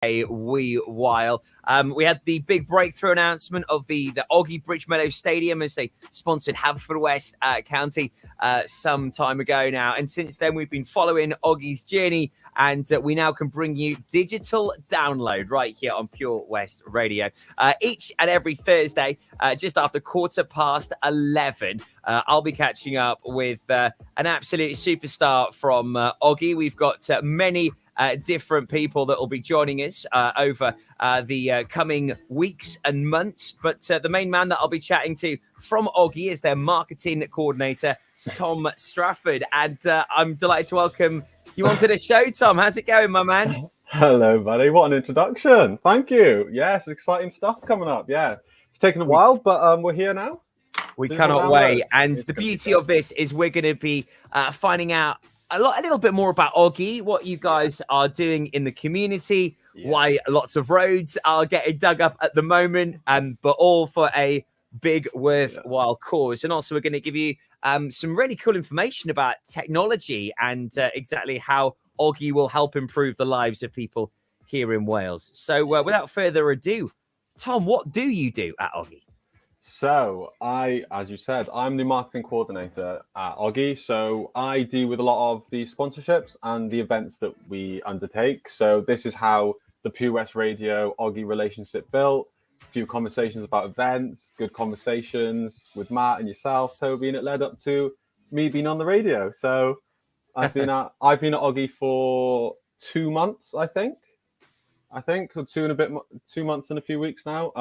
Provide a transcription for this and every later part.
a wee while. We had the big breakthrough announcement of the Oggy Bridgemeadow Stadium as they sponsored Haverfordwest County some time ago now. And since then, we've been following Oggy's journey, and we now can bring you digital download right here on Pure West Radio. Each and every Thursday, just after 11:15, I'll be catching up with an absolute superstar from Oggy. We've got many different people that will be joining us over the coming weeks and months. But the main man that I'll be chatting to from Oggy is their marketing coordinator, Tom Strafford. And I'm delighted to welcome you onto the show, Tom. How's it going, my man? Hello, buddy. What an introduction. Thank you. Yes, exciting stuff coming up. Yeah, it's taken a while, but we're here now. We cannot wait. And the beauty of this is we're going to be finding out a little bit more about Oggy, what you guys are doing in the community, why lots of roads are getting dug up at the moment, but all for a big, worthwhile cause. And also, we're going to give you some really cool information about technology and exactly how Oggy will help improve the lives of people here in Wales. So, without further ado, Tom, what do you do at Oggy? So as you said, I'm the marketing coordinator at Oggy. So I deal with a lot of the sponsorships and the events that we undertake. So this is how the Pure West Radio Oggy relationship built. A few conversations about events, good conversations with Matt and yourself, Toby, and it led up to me being on the radio. So I've been at Oggy for 2 months, I think, so 2 months and a few weeks now.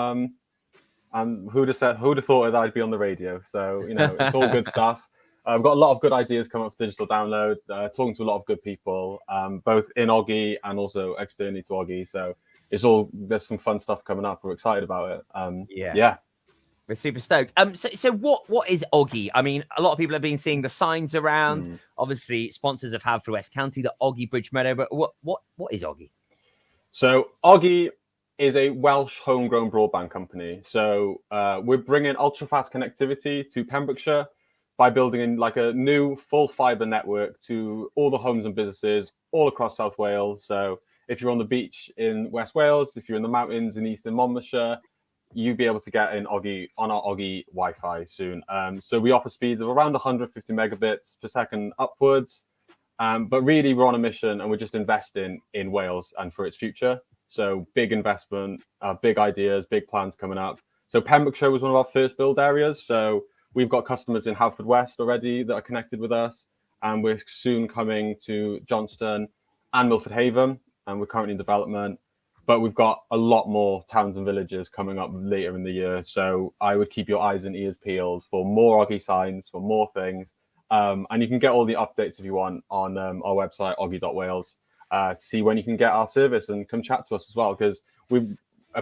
And who'd have thought that I'd be on the radio? So, it's all good stuff. I've got a lot of good ideas coming up for digital download, talking to a lot of good people, both in Oggy and also externally to Oggy. So there's some fun stuff coming up. We're excited about it. Yeah. We're super stoked. So what is Oggy? I mean, a lot of people have been seeing the signs around. Obviously, sponsors of Haverfordwest County, the Oggy Bridgemeadow. But what is Oggy? So Oggy is a Welsh homegrown broadband company. So we're bringing ultra-fast connectivity to Pembrokeshire by building in like a new full fibre network to all the homes and businesses all across South Wales. So if you're on the beach in West Wales, if you're in the mountains in eastern Monmouthshire, you'll be able to get in Oggy on our Oggy Wi-Fi soon. So we offer speeds of around 150 megabits per second upwards. But really, we're on a mission and we're just investing in Wales and for its future. So big investment, big ideas, big plans coming up. So Pembrokeshire was one of our first build areas. So we've got customers in Haverfordwest already that are connected with us. And we're soon coming to Johnston and Milford Haven. And we're currently in development. But we've got a lot more towns and villages coming up later in the year. So I would keep your eyes and ears peeled for more Oggy signs, for more things. And you can get all the updates if you want on our website, oggy.wales. To see when you can get our service and come chat to us as well, because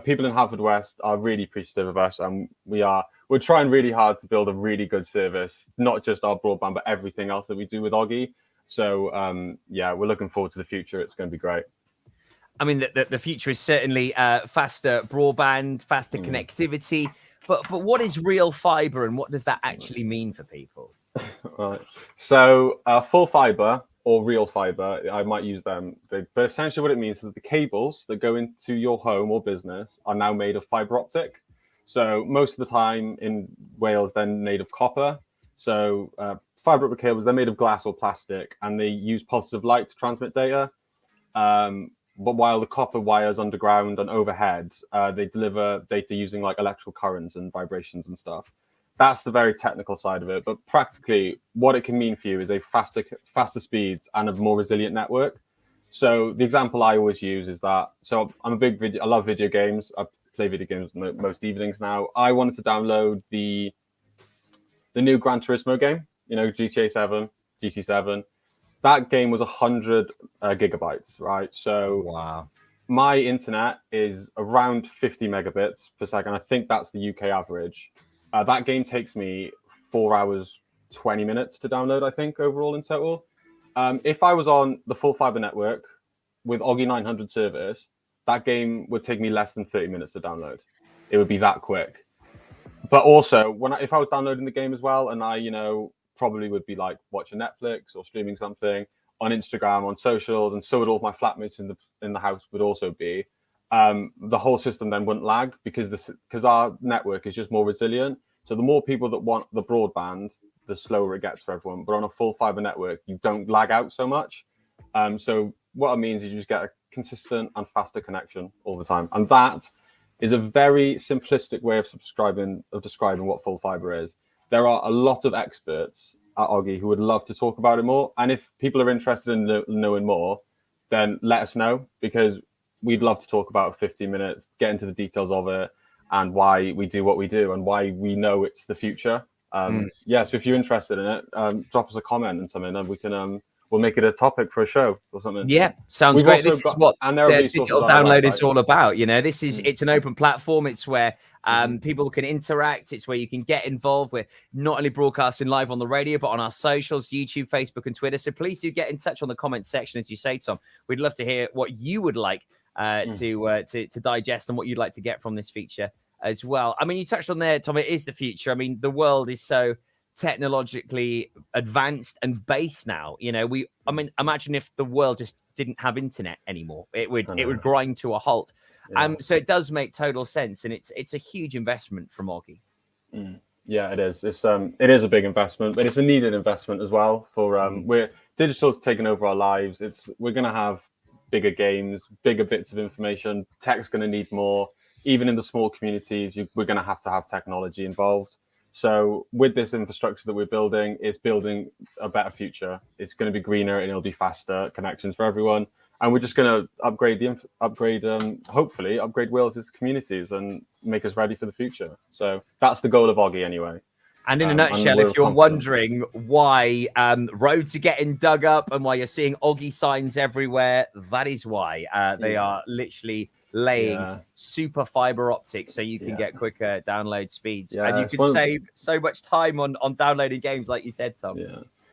people in Haverfordwest are really appreciative of us, and we're trying really hard to build a really good service, not just our broadband but everything else that we do with Oggy. So we're looking forward to the future. It's going to be great. I mean, the future is certainly faster broadband, faster connectivity, but what is real fibre and what does that actually mean for people? Right. So full fibre or real fibre, I might use them. But essentially what it means is the cables that go into your home or business are now made of fibre optic. So most of the time in Wales, they're made of copper. So fibre optic cables, they're made of glass or plastic, and they use positive light to transmit data. But while the copper wires underground and overhead, they deliver data using like electrical currents and vibrations and stuff. That's the very technical side of it. But practically, what it can mean for you is a faster speeds and a more resilient network. So the example I always use is that. So I love video games. I play video games most evenings now. I wanted to download the new Gran Turismo game. GTA 7, GT7. That game was 100 gigabytes, right? So wow. My internet is around 50 megabits per second. I think that's the UK average. That game takes me 4 hours, 20 minutes to download, I think, overall in total. If I was on the full fiber network with Oggy 900 service, that game would take me less than 30 minutes to download. It would be that quick. But also, if I was downloading the game as well, and I, probably would be like watching Netflix or streaming something on Instagram, on socials, and so would all my flatmates in the house would also be. the whole system then wouldn't lag because our network is just more resilient. So the more people that want the broadband, the slower it gets for everyone. But on a full fiber network, you don't lag out so much. So what it means is you just get a consistent and faster connection all the time. And that is a very simplistic way of describing what full fiber is. There are a lot of experts at Oggy who would love to talk about it more. And if people are interested in knowing more, then let us know, because we'd love to talk about 15 minutes, get into the details of it and why we do what we do and why we know it's the future. Yeah, so if you're interested in it, drop us a comment and something, and we can we'll make it a topic for a show or something. Yeah, sounds great. This is what the digital download is all about. You know, this is it's an open platform. It's where people can interact. It's where you can get involved. We're not only broadcasting live on the radio, but on our socials, YouTube, Facebook, and Twitter. So please do get in touch on the comment section, as you say, Tom. We'd love to hear what you would like to digest and what you'd like to get from this feature as well. I mean, you touched on there, Tom. It is the future. I mean, the world is so technologically advanced and based now. You know, I mean, imagine if the world just didn't have internet anymore. It would grind to a halt. Yeah. So it does make total sense, and it's a huge investment from Oggy. Yeah, it is. It is a big investment, but it's a needed investment as well. For digital's taken over our lives. We're going to have bigger games, bigger bits of information. Tech's going to need more. Even in the small communities, we're going to have technology involved. So with this infrastructure that we're building, it's building a better future. It's going to be greener and it'll be faster connections for everyone. And we're just going to hopefully upgrade Wales's communities and make us ready for the future. So that's the goal of Oggy anyway. And in a nutshell, if you're wondering why roads are getting dug up and why you're seeing Oggy signs everywhere, that is why. They are literally laying super fiber optics so you can get quicker download speeds. And you can save so much time on downloading games, like you said, Tom.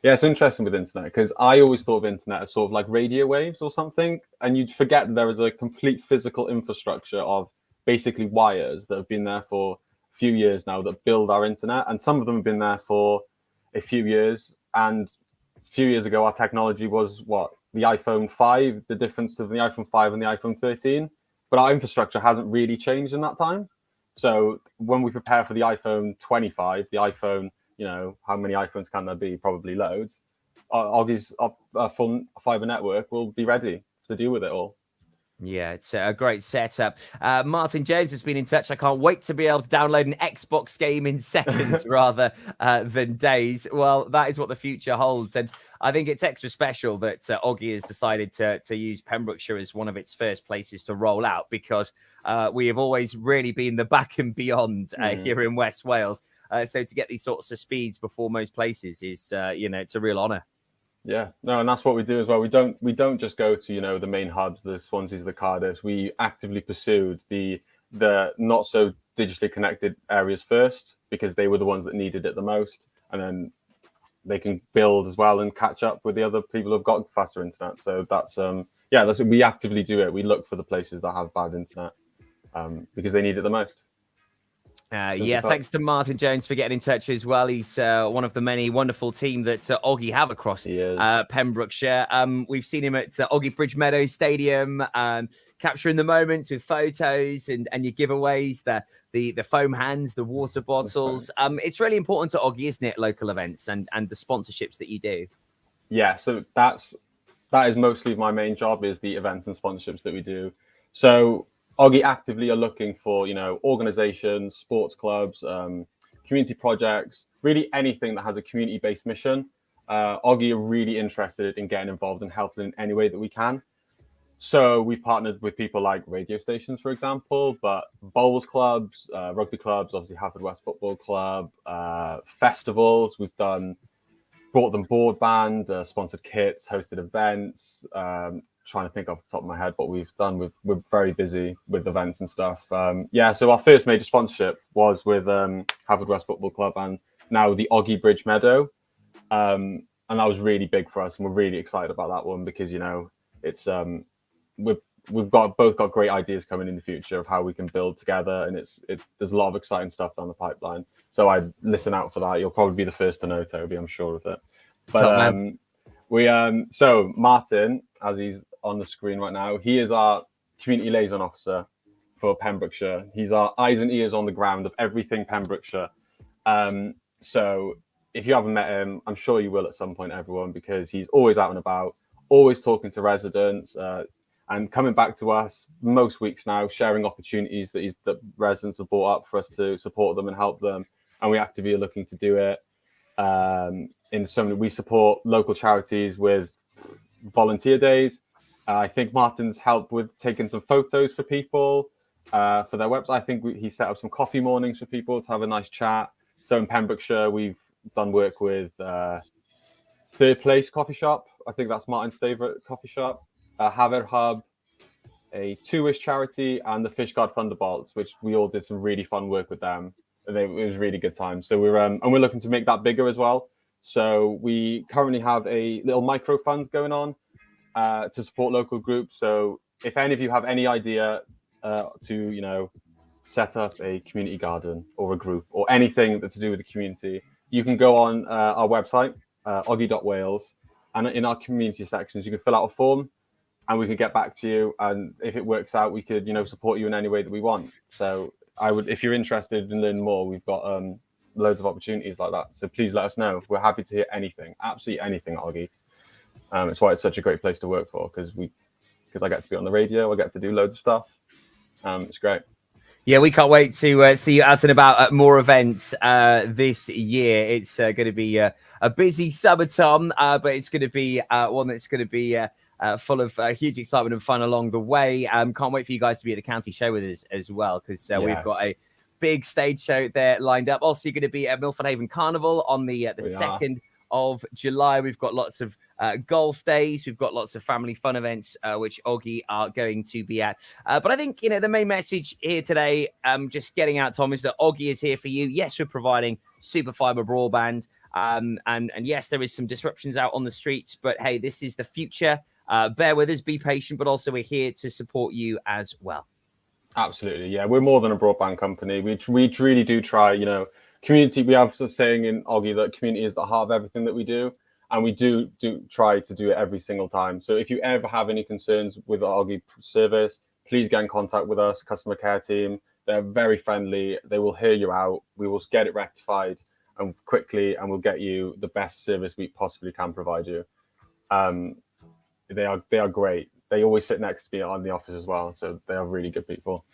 Yeah, it's interesting with internet, because I always thought of internet as sort of like radio waves or something, and you'd forget that there is a complete physical infrastructure of basically wires that have been there for a few years now that build our internet, and some of them have been there for a few years. And a few years ago, our technology was the iPhone 5, the difference of the iPhone 5 and the iPhone 13, but our infrastructure hasn't really changed in that time. So when we prepare for the iPhone 25, the iPhone, how many iPhones can there be? Probably loads. Oggy's full fiber network will be ready to deal with it all. Yeah, it's a great setup. Martin James has been in touch. I can't wait to be able to download an Xbox game in seconds rather than days. Well, that is what the future holds. And I think it's extra special that Oggy has decided to use Pembrokeshire as one of its first places to roll out, because we have always really been the back and beyond here in West Wales. So to get these sorts of speeds before most places is, it's a real honour. Yeah, no, and that's what we do as well. We don't just go to the main hubs, the Swanseas, the Cardiffs. We actively pursued the not so digitally connected areas first, because they were the ones that needed it the most, and then they can build as well and catch up with the other people who've got faster internet. So that's that's what we actively do. It we look for the places that have bad internet because they need it the most. Thanks to Martin Jones for getting in touch as well. He's one of the many wonderful team that Oggy have across Pembrokeshire. We've seen him at Oggy Bridge Meadows Stadium, capturing the moments with photos and your giveaways, the foam hands, the water bottles. It's really important to Oggy, isn't it? Local events and the sponsorships that you do. Yeah, so that is mostly my main job, is the events and sponsorships that we do. So Oggy actively are looking for, organizations, sports clubs, community projects, really anything that has a community-based mission. Oggy are really interested in getting involved and helping in any way that we can. So we've partnered with people like radio stations, for example, but bowls clubs, rugby clubs, obviously Haverfordwest Football Club, festivals. We've brought them broadband, sponsored kits, hosted events. Trying to think off the top of my head what we've done. We're very busy with events and stuff. So our first major sponsorship was with Haverfordwest Football Club, and now the Oggy Bridge Meadow, and that was really big for us, and we're really excited about that one, because it's we've both got great ideas coming in the future of how we can build together, and there's a lot of exciting stuff down the pipeline. So I'd listen out for that. You'll probably be the first to know, Toby, I'm sure of it. But so Martin, as he's on the screen right now, he is our community liaison officer for Pembrokeshire. He's our eyes and ears on the ground of everything Pembrokeshire. So if you haven't met him, I'm sure you will at some point, everyone, because he's always out and about, always talking to residents, and coming back to us most weeks now, sharing opportunities that residents have brought up for us to support them and help them. And we actively are looking to do it. In so many, we support local charities with volunteer days. I think Martin's helped with taking some photos for people for their website. I think he set up some coffee mornings for people to have a nice chat. So in Pembrokeshire, we've done work with Third Place Coffee Shop. I think that's Martin's favourite coffee shop. Haver Hub, a Two-Wish charity, and the Fishguard Thunderbolts, which we all did some really fun work with them. It was a really good time. So we're looking to make that bigger as well. So we currently have a little micro fund going on to support local groups. So if any of you have any idea to set up a community garden or a group or anything that's to do with the community, you can go on our website, oggy.wales, and in our community sections, you can fill out a form and we can get back to you. And if it works out, we could, support you in any way that we want. So if you're interested in learning more, we've got loads of opportunities like that. So please let us know. We're happy to hear anything, absolutely anything at Oggy. It's why it's such a great place to work for, because I get to be on the radio, I get to do loads of stuff. It's great. Yeah, we can't wait to see you out and about at more events this year. It's going to be a busy summer, Tom, but it's going to be one that's going to be full of huge excitement and fun along the way. Can't wait for you guys to be at the county show with us as well, because we've got a big stage show there lined up. Also, you're going to be at Milford Haven Carnival on the 2nd of July. We've got lots of golf days. We've got lots of family fun events, which Oggy are going to be at. But I think, the main message here today, just getting out, Tom, is that Oggy is here for you. Yes, we're providing super fiber broadband. And yes, there is some disruptions out on the streets, but hey, this is the future. Bear with us, be patient, but also we're here to support you as well. Absolutely. Yeah, we're more than a broadband company. We really do try, community. We have a saying in Oggy that community is the heart of everything that we do. And we do try to do it every single time. So if you ever have any concerns with the Oggy service, please get in contact with us, customer care team. They're very friendly. They will hear you out. We will get it rectified and quickly, and we'll get you the best service we possibly can provide you. They are great. They always sit next to me in the office as well. So they are really good people.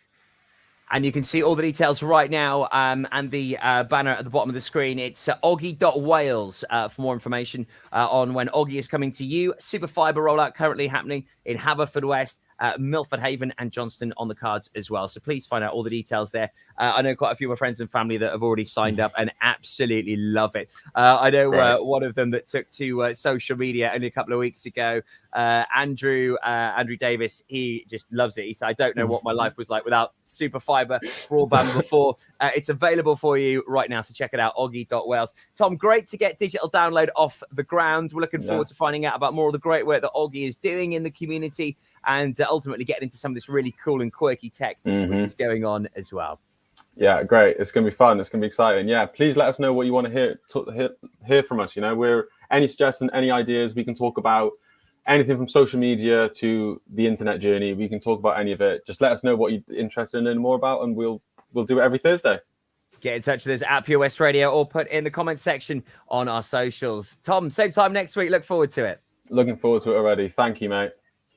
And you can see all the details right now and the banner at the bottom of the screen. It's oggy.wales for more information on when Oggy is coming to you. Super fibre rollout currently happening in Haverfordwest, Milford Haven and Johnston on the cards as well. So please find out all the details there. I know quite a few of my friends and family that have already signed up and absolutely love it. I know one of them that took to social media only a couple of weeks ago, Andrew Davis. He just loves it. He said, I don't know what my life was like without super fibre broadband before. It's available for you right now, so check it out, oggy.wales. Tom, great to get digital download off the ground. We're looking forward to finding out about more of the great work that Oggy is doing in the community and ultimately getting into some of this really cool and quirky tech that's going on as well. Yeah, great. It's going to be fun. It's going to be exciting. Yeah, please let us know what you want to hear from us. We're any suggestions, any ideas. We can talk about anything from social media to the internet journey. We can talk about any of it. Just let us know what you're interested in learning more about, and we'll do it every Thursday. Get in touch with us at Pure West Radio or put in the comments section on our socials. Tom, same time next week. Look forward to it. Looking forward to it already. Thank you, mate.